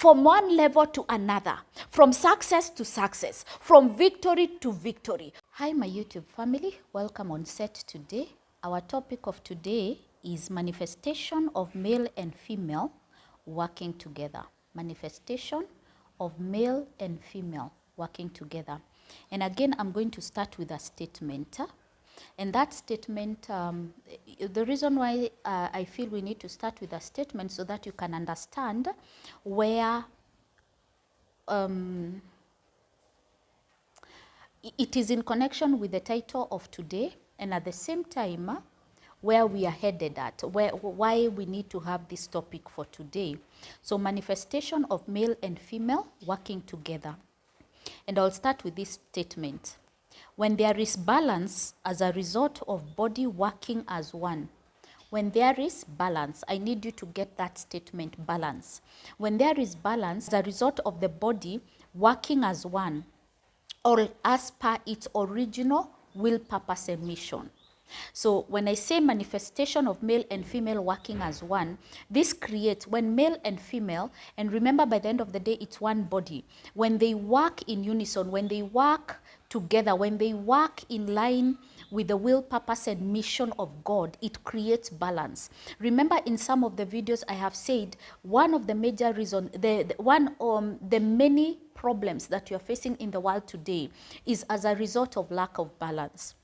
from one level to another, from success to success, from victory to victory. Hi, my YouTube family. Welcome on set today. Our topic of today is manifestation of male and female working together. Manifestation of male and female working together. And again, I'm going to start with a statement. And that statement, the reason why I feel we need to start with a statement so that you can understand where it is in connection with the title of today, and at the same time where we are headed at, why we need to have this topic for today. So manifestation of male and female working together. And I'll start with this statement. When there is balance as a result of body working as one. When there is balance, I need you to get that statement, balance. When there is balance as a result of the body working as one, or as per its original will, purpose, and mission. So when I say manifestation of male and female working as one, this creates when male and female, and remember by the end of the day, it's one body. When they work in unison, when they work together, when they work in line with the will, purpose, and mission of God, it creates balance. Remember in some of the videos I have said, one of the major reasons, the many problems that you're facing in the world today is as a result of lack of balance.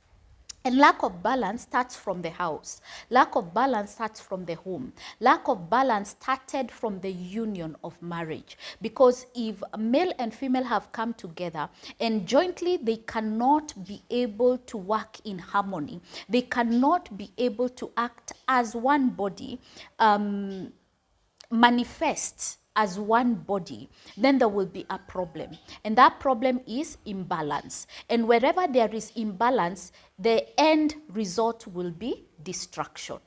And lack of balance starts from the house. Lack of balance starts from the home. Lack of balance started from the union of marriage. Because if male and female have come together and jointly they cannot be able to work in harmony, they cannot be able to act as one body, manifest as one body, then there will be a problem. And that problem is imbalance. And wherever there is imbalance, the end result will be destruction.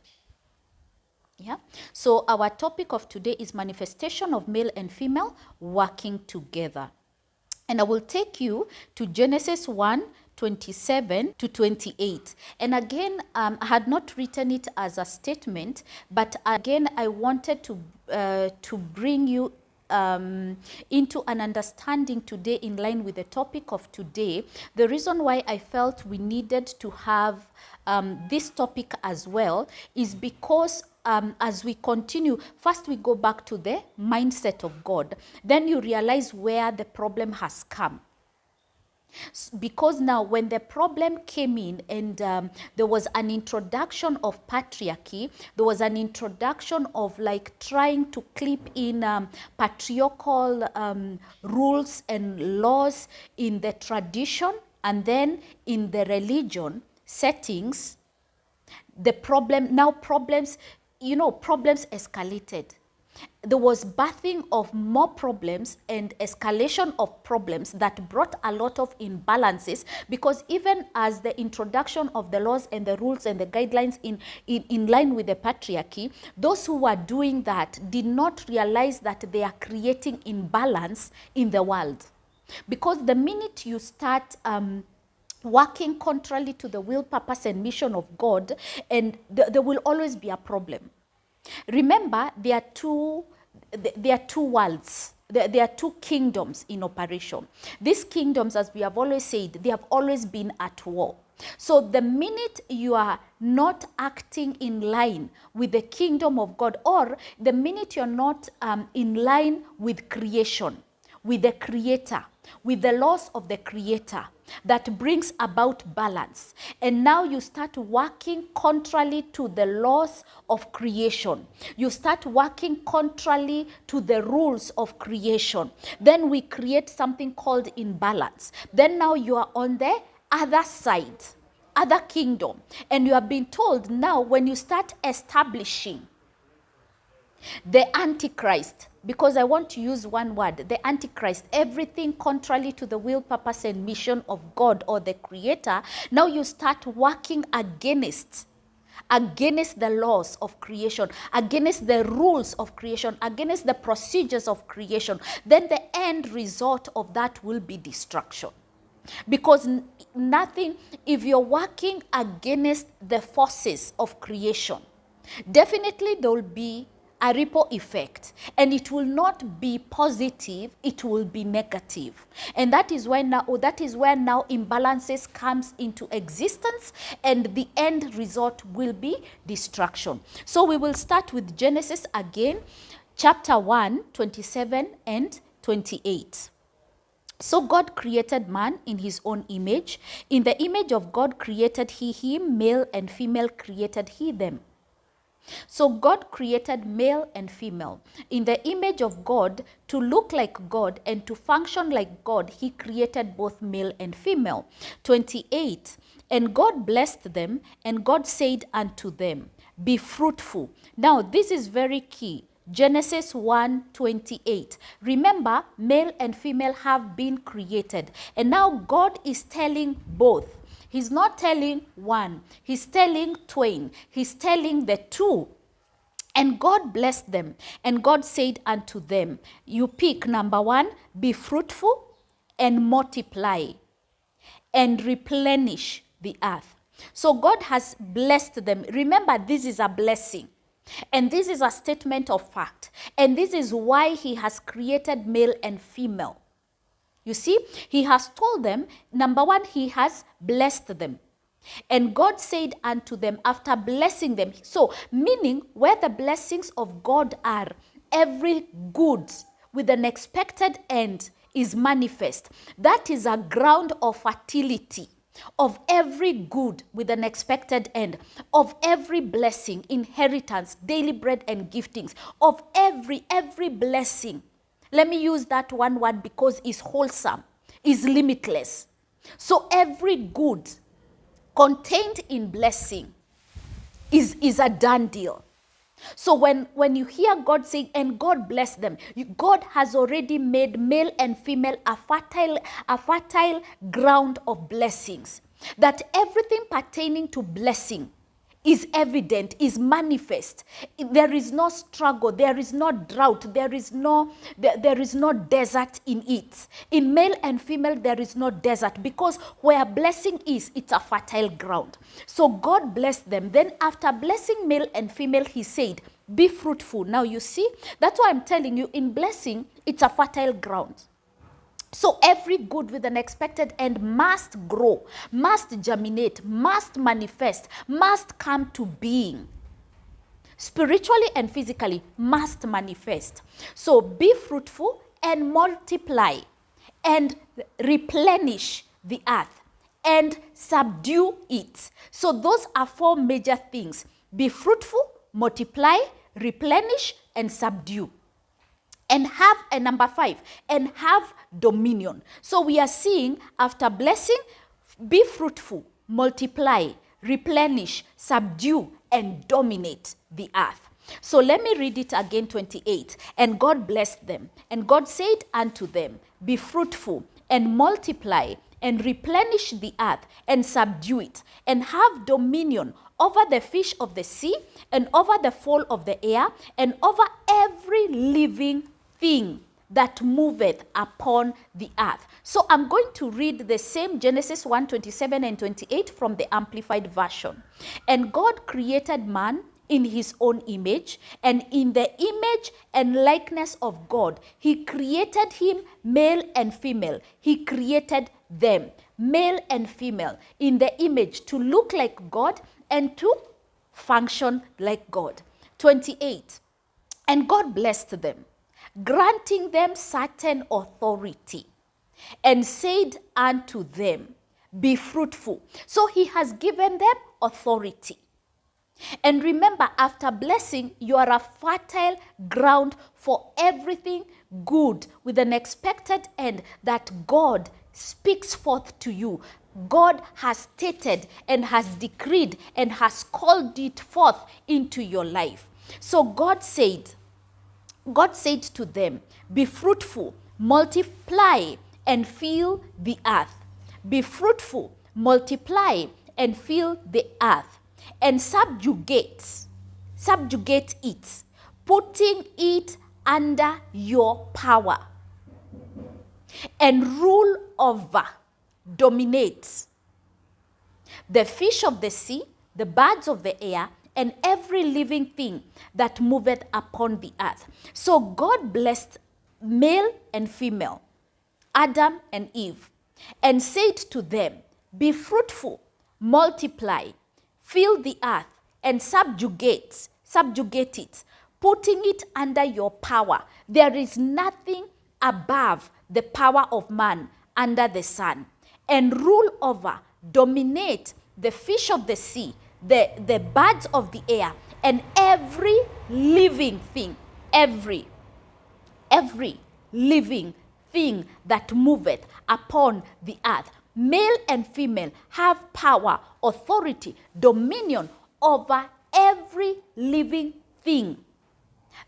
Yeah. So our topic of today is manifestation of male and female working together. And I will take you to Genesis 1:27 to 28. And again, I had not written it as a statement, but again, I wanted to bring you into an understanding today in line with the topic of today. The reason why I felt we needed to have this topic as well is because as we continue, first we go back to the mindset of God. Then you realize where the problem has come. Because now when the problem came in and there was an introduction of patriarchy, there was an introduction of like trying to clip in patriarchal rules and laws in the tradition and then in the religion settings, the problem, now problems, problems escalated. There was birthing of more problems and escalation of problems that brought a lot of imbalances, because even as the introduction of the laws and the rules and the guidelines in line with the patriarchy, those who were doing that did not realize that they are creating imbalance in the world. Because the minute you start working contrary to the will, purpose, and mission of God, and there will always be a problem. Remember, there are two worlds. There are two kingdoms in operation. These kingdoms, as we have always said, they have always been at war. So the minute you are not acting in line with the kingdom of God, or the minute you're not in line with creation, with the Creator, with the laws of the Creator, that brings about balance. And now you start working contrary to the laws of creation. You start working contrary to the rules of creation. Then we create something called imbalance. Then now you are on the other side, other kingdom. And you have been told now when you start establishing the Antichrist, because I want to use one word, the Antichrist, everything contrary to the will, purpose, and mission of God or the Creator, now you start working against the laws of creation, against the rules of creation, against the procedures of creation. Then the end result of that will be destruction. Because nothing, if you're working against the forces of creation, definitely there will be a ripple effect, and it will not be positive, it will be negative. And that is where now imbalances comes into existence, and the end result will be destruction. So we will start with Genesis again, chapter 1, 27 and 28. So God created man in his own image. In the image of God created he him, male and female created he them. So God created male and female. In the image of God, to look like God and to function like God, he created both male and female. 28, and God blessed them, and God said unto them, be fruitful. Now this is very key. Genesis 1:28. Remember, male and female have been created. And now God is telling both. He's not telling one. He's telling twain. He's telling the two. And God blessed them. And God said unto them, you pick number 1, be fruitful and multiply and replenish the earth. So God has blessed them. Remember, this is a blessing. And this is a statement of fact. And this is why he has created male and female. You see, he has told them, number 1, he has blessed them. And God said unto them after blessing them. So, meaning where the blessings of God are, every good with an expected end is manifest. That is a ground of fertility of every good with an expected end, of every blessing, inheritance, daily bread and giftings, of every blessing. Let me use that one word because it's wholesome, is limitless. So every good contained in blessing is a done deal. So when you hear God saying, and God bless them, God has already made male and female a fertile ground of blessings. That everything pertaining to blessing is evident, is manifest. There is no struggle, there is no drought, there is no desert in it. In male and female, there is no desert, because where blessing is, it's a fertile ground. So God blessed them. Then after blessing male and female, he said, be fruitful. Now you see, that's why I'm telling you, in blessing, it's a fertile ground. So every good with an expected end must grow, must germinate, must manifest, must come to being. Spiritually and physically must manifest. So be fruitful and multiply and replenish the earth and subdue it. So those are 4 major things. Be fruitful, multiply, replenish, and subdue. And have, and number 5, and have dominion. So we are seeing after blessing, be fruitful, multiply, replenish, subdue, and dominate the earth. So let me read it again, 28. And God blessed them. And God said unto them, be fruitful and multiply and replenish the earth and subdue it and have dominion over the fish of the sea and over the fowl of the air and over every living thing that moveth upon the earth. So I'm going to read the same Genesis 1:27 and 28 from the Amplified Version. And God created man in his own image, and in the image and likeness of God, he created him, male and female. He created them, male and female, in the image, to look like God and to function like God. 28. And God blessed them, granting them certain authority, and said unto them, be fruitful. So he has given them authority. And remember, after blessing, you are a fertile ground for everything good with an expected end that God speaks forth to you. God has stated and has decreed and has called it forth into your life. So God said to them, be fruitful, multiply, and fill the earth. Be fruitful, multiply, and fill the earth, and subjugate it, putting it under your power, and rule over, dominate the fish of the sea, the birds of the air, and every living thing that moveth upon the earth. So God blessed male and female, Adam and Eve, and said to them, be fruitful, multiply, fill the earth, and subjugate it, putting it under your power. There is nothing above the power of man under the sun. And rule over, dominate the fish of the sea, the birds of the air, and every living thing, every living thing that moveth upon the earth. Male and female have power, authority, dominion over every living thing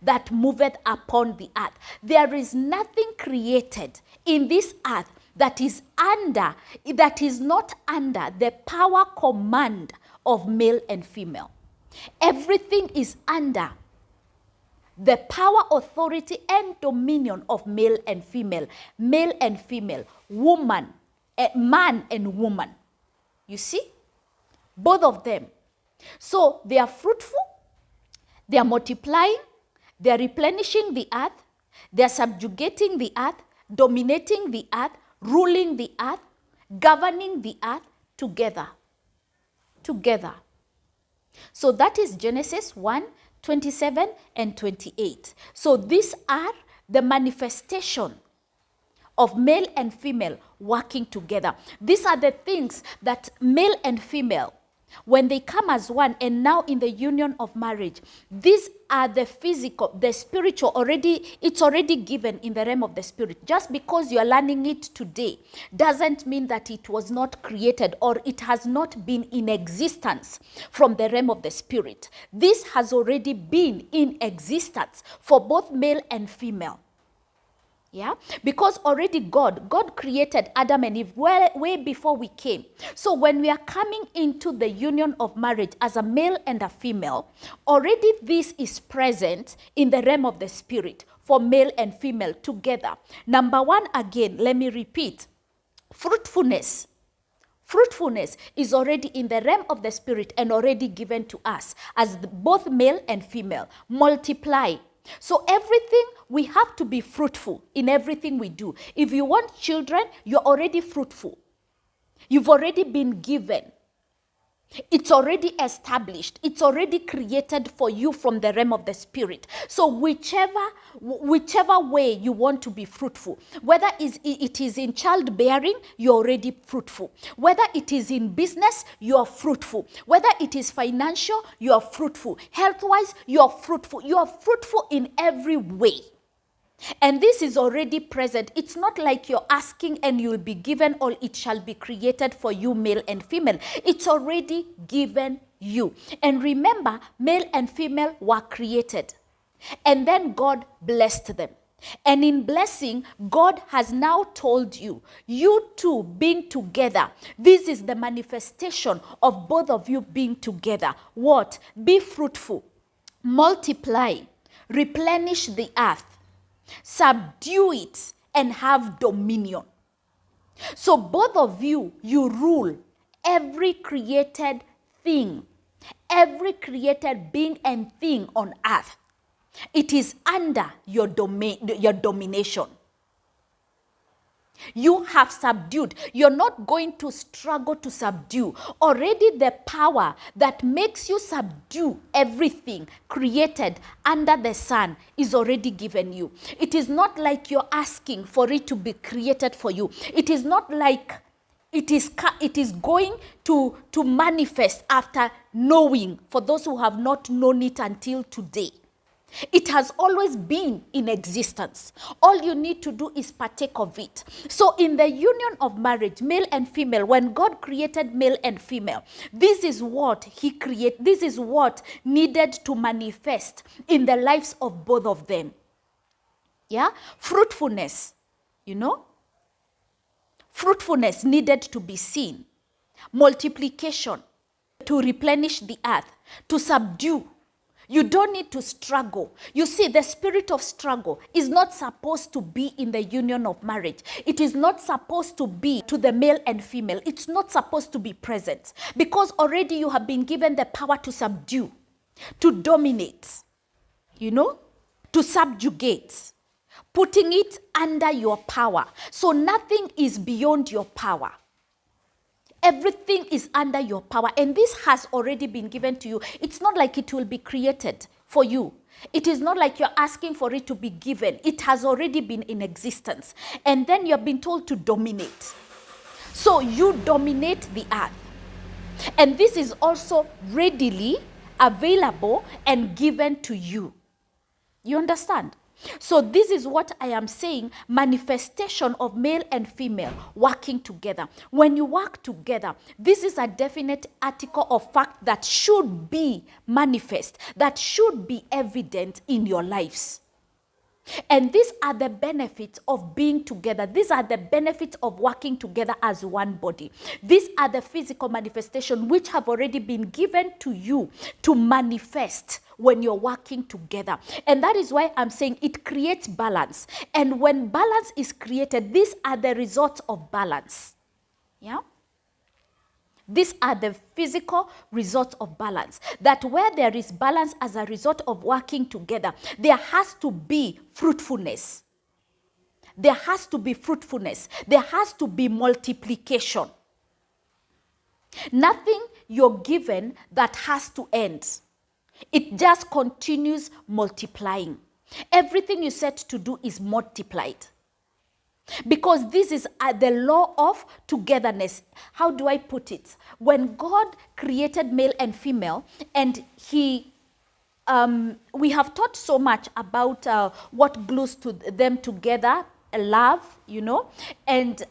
that moveth upon the earth. There is nothing created in this earth that is not under the power command of male and female. Everything is under the power, authority, and dominion of male and female, woman, man and woman. You see? Both of them. So they are fruitful, they are multiplying, they are replenishing the earth, they are subjugating the earth, dominating the earth, ruling the earth, governing the earth together. Together. So that is Genesis 1:27 and 28. So these are the manifestation of male and female working together. These are the things that male and female, when they come as one and now in the union of marriage, these are the physical, the spiritual, it's already given in the realm of the spirit. Just because you are learning it today doesn't mean that it was not created or it has not been in existence from the realm of the spirit. This has already been in existence for both male and female. Yeah, because already God created Adam and Eve way before we came. So when we are coming into the union of marriage as a male and a female, already this is present in the realm of the spirit for male and female together. Number one, again, let me repeat, fruitfulness. Fruitfulness is already in the realm of the spirit and already given to us as both male and female. Multiply. So everything, we have to be fruitful in everything we do. If you want children, you're already fruitful. You've already been given. It's already established. It's already created for you from the realm of the spirit. So whichever way you want to be fruitful, whether it is in childbearing, you're already fruitful. Whether it is in business, you are fruitful. Whether it is financial, you are fruitful. Health-wise, you are fruitful. You are fruitful in every way. And this is already present. It's not like you're asking and you'll be given or it shall be created for you, male and female. It's already given you. And remember, male and female were created. And then God blessed them. And in blessing, God has now told you, you two being together, this is the manifestation of both of you being together. What? Be fruitful, multiply, replenish the earth, subdue it, and have dominion. So both of you, you rule every created thing, every created being and thing on earth. It is under your domination. You have subdued. You're not going to struggle to subdue. Already the power that makes you subdue everything created under the sun is already given you. It is not like you're asking for it to be created for you. It is not like it is going to manifest after knowing, for those who have not known it until today. It has always been in existence. All you need to do is partake of it. So in the union of marriage, male and female, when God created male and female, this is what he created. This is what needed to manifest in the lives of both of them. Yeah? Fruitfulness, fruitfulness needed to be seen. Multiplication, to replenish the earth, to subdue. You don't need to struggle. You see, the spirit of struggle is not supposed to be in the union of marriage. It is not supposed to be to the male and female. It's not supposed to be present because already you have been given the power to subdue. to dominate, to subjugate, putting it under your power. So nothing is beyond your power. Everything is under your power, and this has already been given to you. It's not like it will be created for you. It is not like you're asking for it to be given. It has already been in existence. And then you're being told to dominate. So you dominate the earth. And this is also readily available and given to you. You understand? So this is what I am saying, manifestation of male and female working together. When you work together, this is a definite article of fact that should be manifest, that should be evident in your lives. And these are the benefits of being together. These are the benefits of working together as one body. These are the physical manifestations which have already been given to you to manifest when you're working together. And that is why I'm saying it creates balance. And when balance is created, these are the results of balance. Yeah? These are the physical results of balance. That where there is balance as a result of working together, there has to be fruitfulness. There has to be fruitfulness. There has to be multiplication. Nothing you're given that has to end. It just continues multiplying. Everything you set to do is multiplied. Because this is the law of togetherness. How do I put it? When God created male and female, and we have taught so much about what glues them together, love, and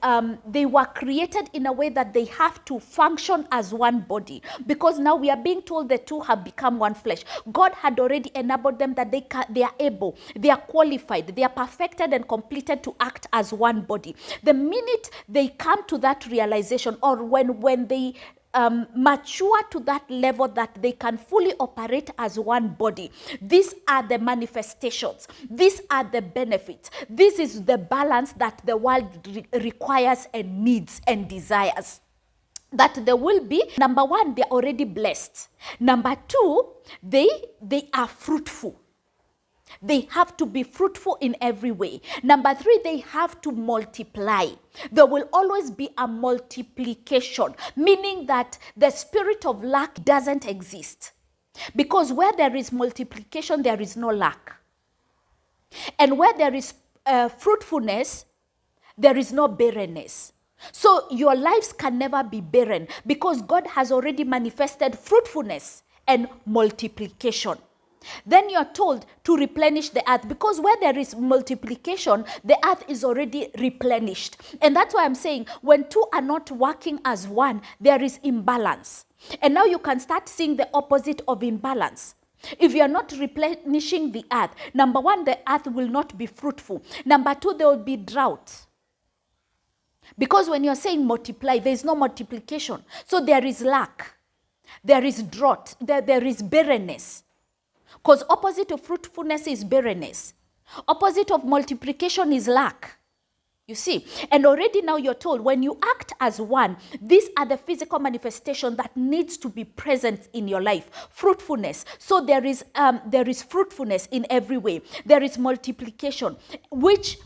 they were created in a way that they have to function as one body, because now we are being told the two have become one flesh. God had already enabled them that they are able, they are qualified, they are perfected and completed to act as one body. The minute they come to that realization, or when they mature to that level that they can fully operate as one body, these are the manifestations, these are the benefits, this is the balance that the world requires and needs and desires. That there will be, number one, they're already blessed. Number two, they are fruitful. They have to be fruitful in every way. Number three, they have to multiply. There will always be a multiplication, meaning that the spirit of lack doesn't exist. Because where there is multiplication, there is no lack. And where there is fruitfulness, there is no barrenness. So your lives can never be barren, because God has already manifested fruitfulness and multiplication. Then you're told to replenish the earth, because where there is multiplication, the earth is already replenished. And that's why I'm saying when two are not working as one, there is imbalance. And now you can start seeing the opposite of imbalance. If you are not replenishing the earth, number one, the earth will not be fruitful. Number two, there will be drought. Because when you're saying multiply, there is no multiplication. So there is lack. There is drought. There is barrenness. Because opposite of fruitfulness is barrenness. Opposite of multiplication is lack. You see? And already now you're told when you act as one, these are the physical manifestation that needs to be present in your life. Fruitfulness. So there is fruitfulness in every way. There is multiplication, which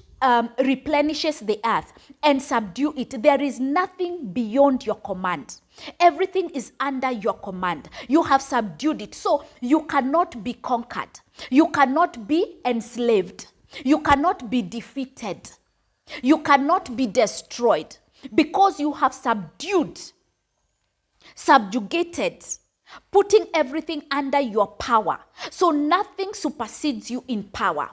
replenishes the earth and subdue it. There is nothing beyond your command. Everything is under your command. You have subdued it. So you cannot be conquered. You cannot be enslaved. You cannot be defeated. You cannot be destroyed, because you have subjugated, putting everything under your power. So nothing supersedes you in power.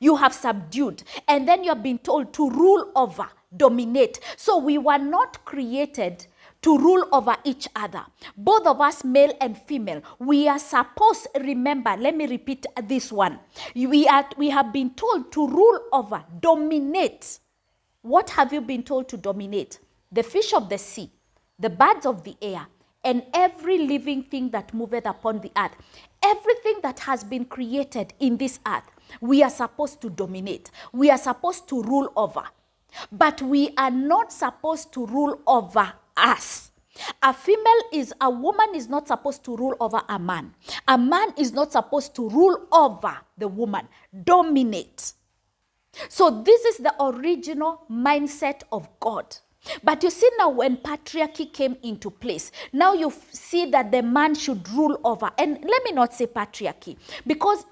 You have subdued, and then you have been told to rule over, dominate. So we were not created to rule over each other. Both of us, male and female, we are supposed, remember, let me repeat this one. We have been told to rule over, dominate. What have you been told to dominate? The fish of the sea, the birds of the air, and every living thing that moveth upon the earth. Everything that has been created in this earth, we are supposed to dominate. We are supposed to rule over. But we are not supposed to rule over us. A woman is not supposed to rule over a man. A man is not supposed to rule over the woman, dominate. So this is the original mindset of God. But you see now when patriarchy came into place, now you see that the man should rule over. And let me not say patriarchy, because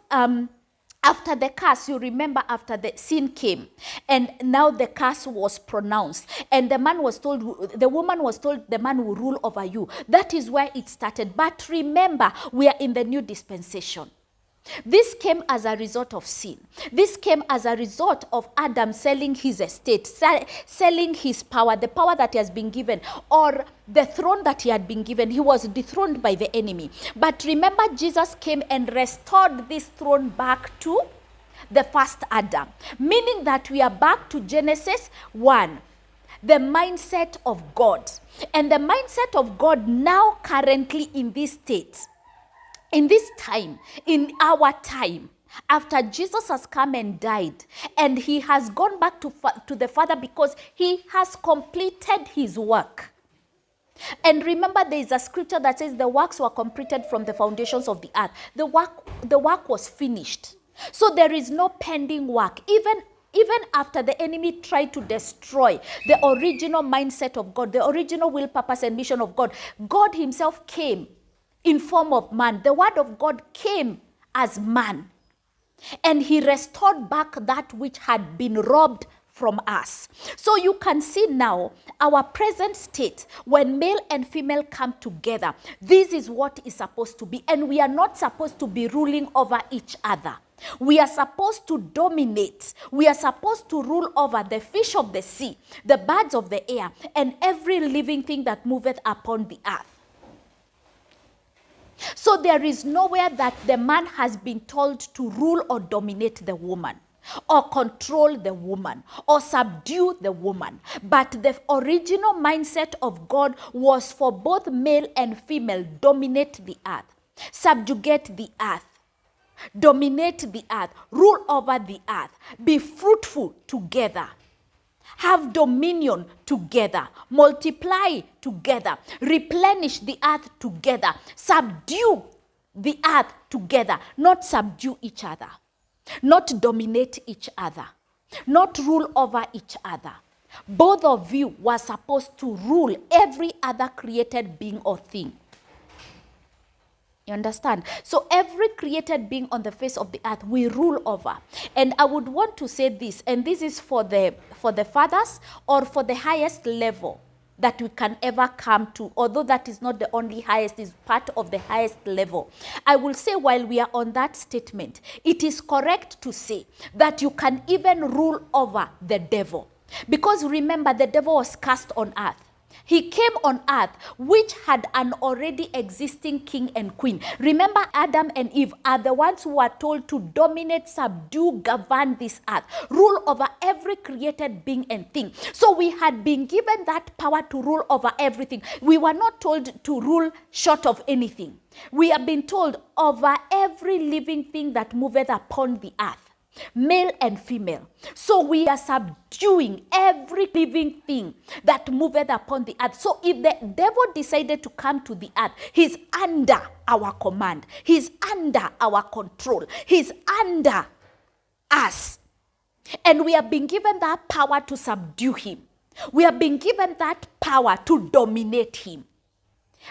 after the curse, you remember after the sin came, and now the curse was pronounced, and the woman was told, the man will rule over you. That is where it started. But remember, we are in the new dispensation. This came as a result of sin. This came as a result of Adam selling his estate, selling his power, the power that he has been given, or the throne that he had been given. He was dethroned by the enemy. But remember, Jesus came and restored this throne back to the first Adam, meaning that we are back to Genesis 1. The mindset of God. And the mindset of God now currently in this state, in this time, in our time, after Jesus has come and died, and he has gone back to the Father because he has completed his work. And remember, there is a scripture that says the works were completed from the foundations of the earth. The work was finished. So there is no pending work. Even after the enemy tried to destroy the original mindset of God, the original will, purpose, and mission of God, God himself came in form of man. The word of God came as man. And he restored back that which had been robbed from us. So you can see now our present state, when male and female come together, this is what is supposed to be. And we are not supposed to be ruling over each other. We are supposed to dominate. We are supposed to rule over the fish of the sea, the birds of the air, and every living thing that moveth upon the earth. So there is nowhere that the man has been told to rule or dominate the woman, or control the woman, or subdue the woman. But the original mindset of God was for both male and female: dominate the earth, subjugate the earth, dominate the earth, rule over the earth, be fruitful together, have dominion together, multiply together, replenish the earth together, subdue the earth together, not subdue each other, not dominate each other, not rule over each other. Both of you were supposed to rule every other created being or thing. You understand? So every created being on the face of the earth we rule over. And I would want to say this, and this is for the fathers, or for the highest level that we can ever come to, although that is not the only highest, is part of the highest level. I will say, while we are on that statement, it is correct to say that you can even rule over the devil. Because remember, the devil was cast on earth. He came on earth, which had an already existing king and queen. Remember, Adam and Eve are the ones who are told to dominate, subdue, govern this earth, rule over every created being and thing. So we had been given that power to rule over everything. We were not told to rule short of anything. We have been told over every living thing that moveth upon the earth, male and female. So we are subduing every living thing that moveth upon the earth. So if the devil decided to come to the earth, he's under our command. He's under our control. He's under us. And we have been given that power to subdue him. We have been given that power to dominate him.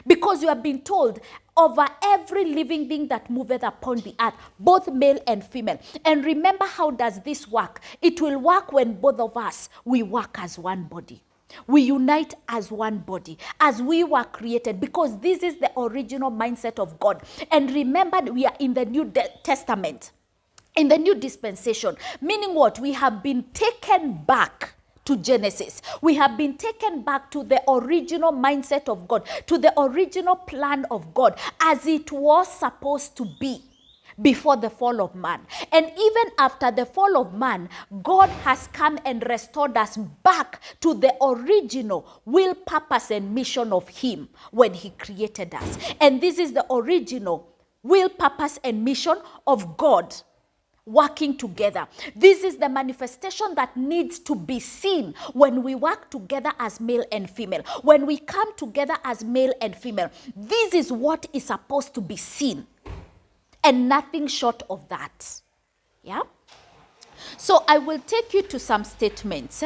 Because you have been told over every living being that moveth upon the earth, both male and female. And remember, how does this work? It will work when both of us, we work as one body. We unite as one body, as we were created, because this is the original mindset of God. And remember, we are in the New Testament, in the new dispensation, meaning what? We have been taken back to Genesis. We have been taken back to the original mindset of God, to the original plan of God, as it was supposed to be before the fall of man. And even after the fall of man, God has come and restored us back to the original will, purpose, and mission of him when he created us. And this is the original will, purpose, and mission of God working together. This is the manifestation that needs to be seen when we work together as male and female. When we come together as male and female, this is what is supposed to be seen, and nothing short of that. Yeah? So I will take you to some statements.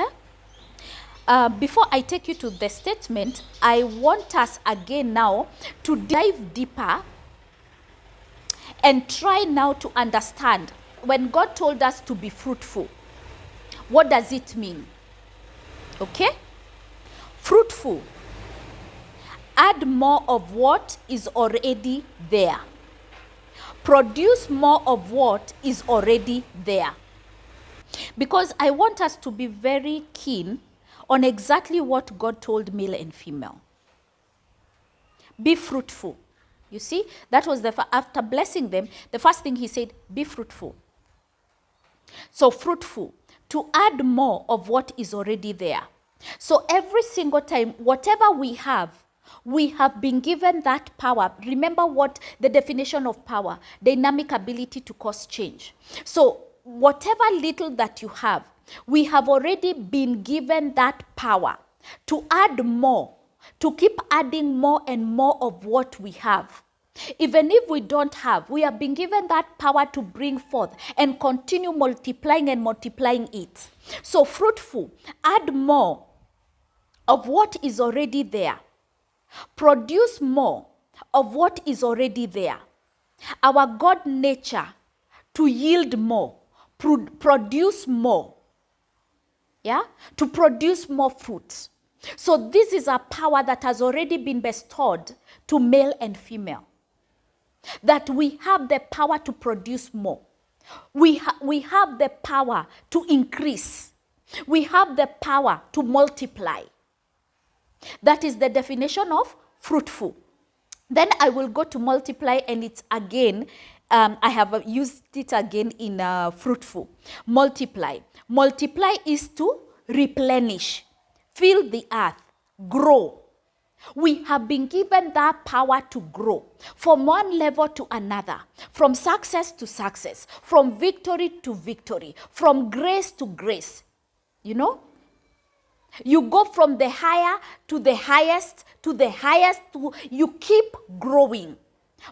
Before I take you to the statement, I want us again now to dive deeper and try now to understand, when God told us to be fruitful, what does it mean? Okay? Fruitful. Add more of what is already there. Produce more of what is already there. Because I want us to be very keen on exactly what God told male and female. Be fruitful. You see, that was after blessing them, the first thing he said, be fruitful. So fruitful, to add more of what is already there. So every single time, whatever we have been given that power. Remember what the definition of power, dynamic ability to cause change. So whatever little that you have, we have already been given that power to add more, to keep adding more and more of what we have. Even if we don't have, we have been given that power to bring forth and continue multiplying and multiplying it. So fruitful, add more of what is already there. Produce more of what is already there. Our God nature to yield more, produce more. Yeah? To produce more fruit. So this is a power that has already been bestowed to male and female. That we have the power to produce more. We have the power to increase. We have the power to multiply. That is the definition of fruitful. Then I will go to multiply, and it's again, I have used it again in fruitful. Multiply. Multiply is to replenish, fill the earth, grow. We have been given that power to grow from one level to another, from success to success, from victory to victory, from grace to grace. You know? You go from the higher to the highest, you keep growing.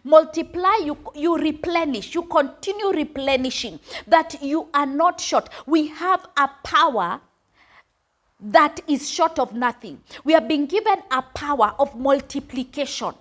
Multiply, you replenish, you continue replenishing, that you are not short. We have a power that is short of nothing. We have been given a power of multiplication.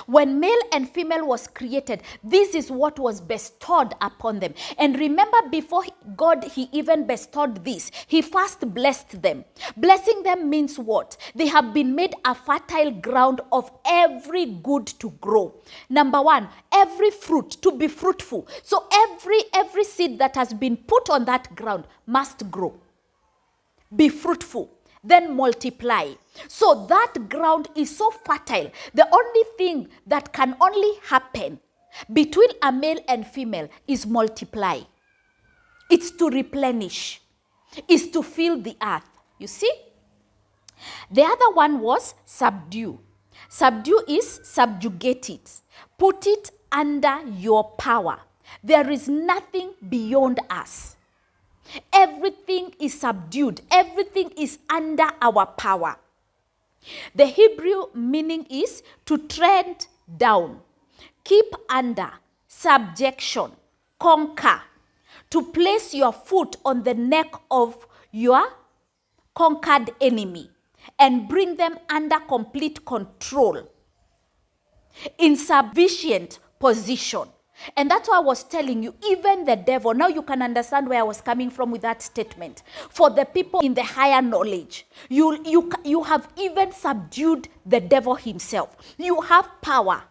When male and female was created, this is what was bestowed upon them. And remember, before God, he even bestowed this, he first blessed them. Blessing them means what? They have been made a fertile ground of every good to grow. Number one, every fruit to be fruitful. So every seed that has been put on that ground must grow. Be fruitful. Then multiply. So that ground is so fertile. The only thing that can only happen between a male and female is multiply. It's to replenish. It's to fill the earth. You see? The other one was subdue. Subdue is subjugate it. Put it under your power. There is nothing beyond us. Everything is subdued. Everything is under our power. The Hebrew meaning is to tread down, keep under, subjection, conquer, to place your foot on the neck of your conquered enemy and bring them under complete control, in sufficient position. And that's why I was telling you, even the devil, now you can understand where I was coming from with that statement. For the people in the higher knowledge, you have even subdued the devil himself. You have power,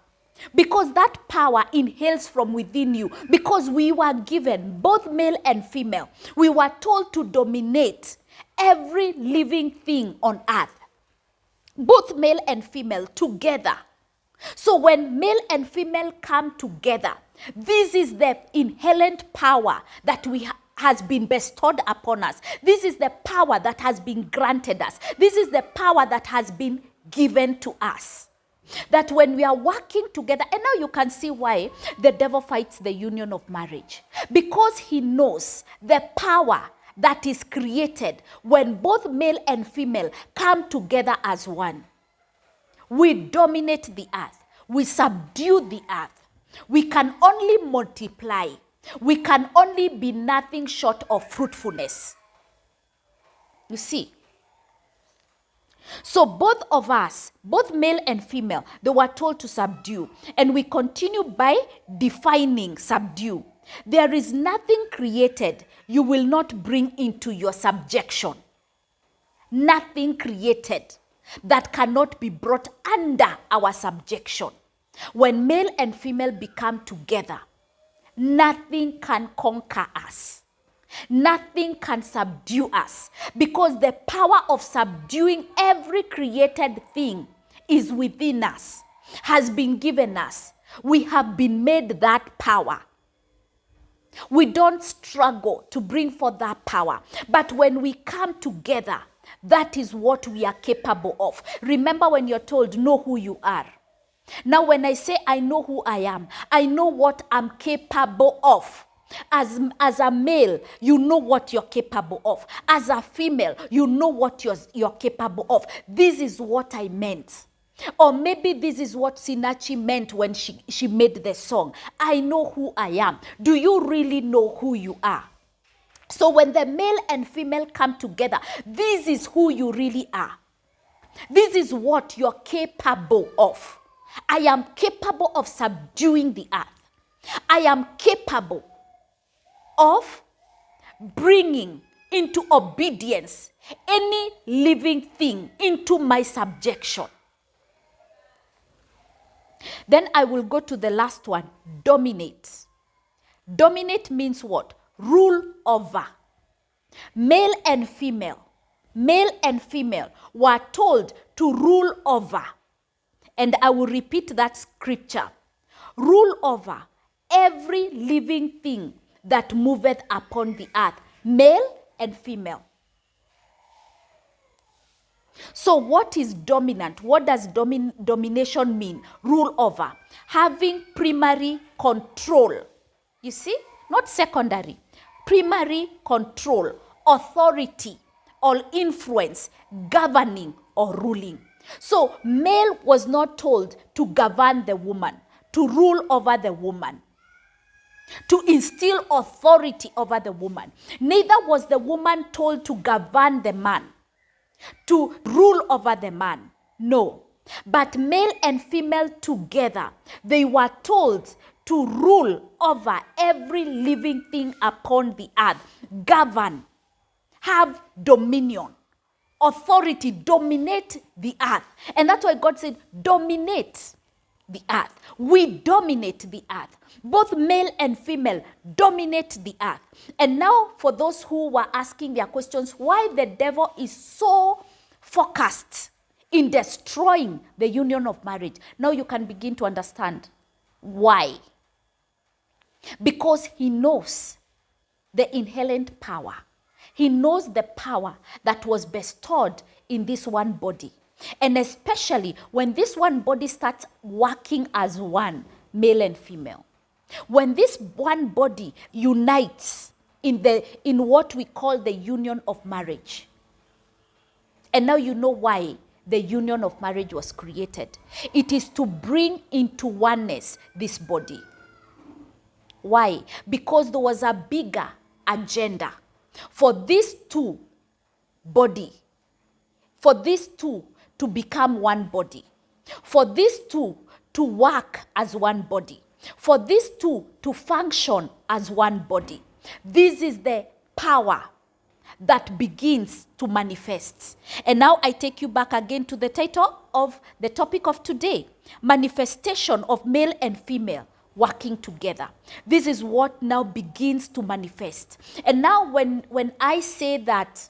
because that power inhales from within you. Because we were given, both male and female, we were told to dominate every living thing on earth. Both male and female together. So when male and female come together, this is the inherent power that has been bestowed upon us. This is the power that has been granted us. This is the power that has been given to us. That when we are working together, and now you can see why the devil fights the union of marriage. Because he knows the power that is created when both male and female come together as one. We dominate the earth. We subdue the earth. We can only multiply. We can only be nothing short of fruitfulness. You see? So both of us, both male and female, they were told to subdue. And we continue by defining subdue. There is nothing created you will not bring into your subjection. Nothing created that cannot be brought under our subjection. When male and female become together, nothing can conquer us. Nothing can subdue us, because the power of subduing every created thing is within us, has been given us. We have been made that power. We don't struggle to bring forth that power. But when we come together, that is what we are capable of. Remember when you're told, know who you are. Now when I say I know who I am, I know what I'm capable of. As a male, you know what you're capable of. As a female, you know what you're capable of. This is what I meant. Or maybe this is what Sinachi meant when she made the song. I know who I am. Do you really know who you are? So when the male and female come together, this is who you really are. This is what you're capable of. I am capable of subduing the earth. I am capable of bringing into obedience any living thing into my subjection. Then I will go to the last one, dominate. Dominate means what? Rule over. Male and female were told to rule over. And I will repeat that scripture. Rule over every living thing that moveth upon the earth, male and female. So what is dominant? What does domination mean? Rule over. Having primary control. You see? Not secondary. Primary control, authority, or influence, governing or ruling. So male was not told to govern the woman, to rule over the woman, to instill authority over the woman. Neither was the woman told to govern the man, to rule over the man. No. But male and female together, they were told to rule over every living thing upon the earth, govern, have dominion, authority, dominate the earth. And that's why God said, dominate the earth. We dominate the earth. Both male and female dominate the earth. And now for those who were asking their questions, why the devil is so focused in destroying the union of marriage, now you can begin to understand why. Because he knows the inherent power. He knows the power that was bestowed in this one body. And especially when this one body starts working as one, male and female. When this one body unites in what we call the union of marriage. And now you know why the union of marriage was created. It is to bring into oneness this body. Why? Because there was a bigger agenda for these two body, for these two to become one body, for these two to work as one body, for these two to function as one body. This is the power that begins to manifest. And now I take you back again to the title of the topic of today, manifestation of male and female working together. This is what now begins to manifest. And now when I say that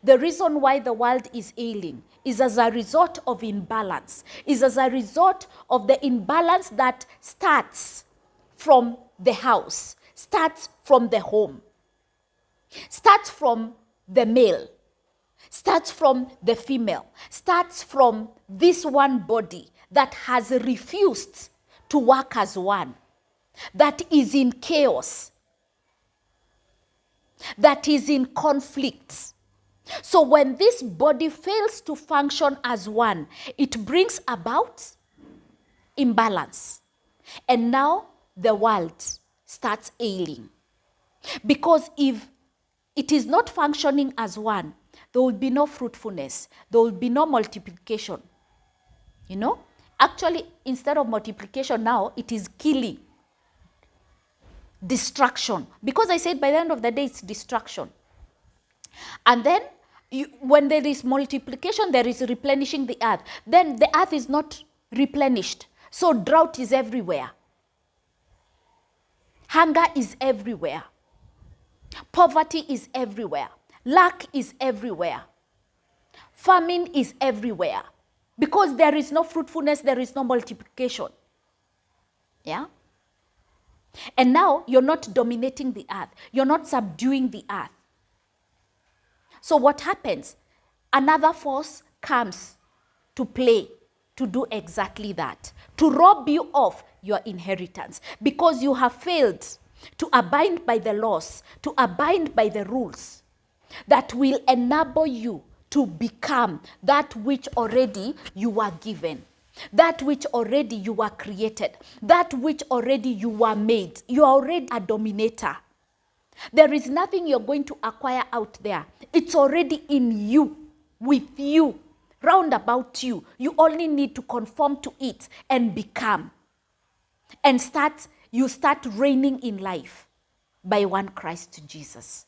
the reason why the world is ailing is as a result of imbalance, is as a result of the imbalance that starts from the house, starts from the home, starts from the male, starts from the female, starts from this one body that has refused to work as one, that is in chaos, that is in conflict. So when this body fails to function as one, it brings about imbalance. And now the world starts ailing. Because if it is not functioning as one, there will be no fruitfulness. There will be no multiplication. You know? Actually, instead of multiplication now, it is killing. Destruction. Because I said by the end of the day, it's destruction. And then, when there is multiplication, there is replenishing the earth. Then the earth is not replenished. So drought is everywhere. Hunger is everywhere. Poverty is everywhere. Lack is everywhere. Famine is everywhere. Because there is no fruitfulness, there is no multiplication. Yeah? And now you're not dominating the earth. You're not subduing the earth. So what happens? Another force comes to play to do exactly that. To rob you of your inheritance. Because you have failed to abide by the laws, to abide by the rules that will enable you to become that which already you were given, that which already you were created, that which already you were made. You are already a dominator. There is nothing you're going to acquire out there. It's already in you, with you, round about you. You only need to conform to it and become. And you start reigning in life by one Christ Jesus.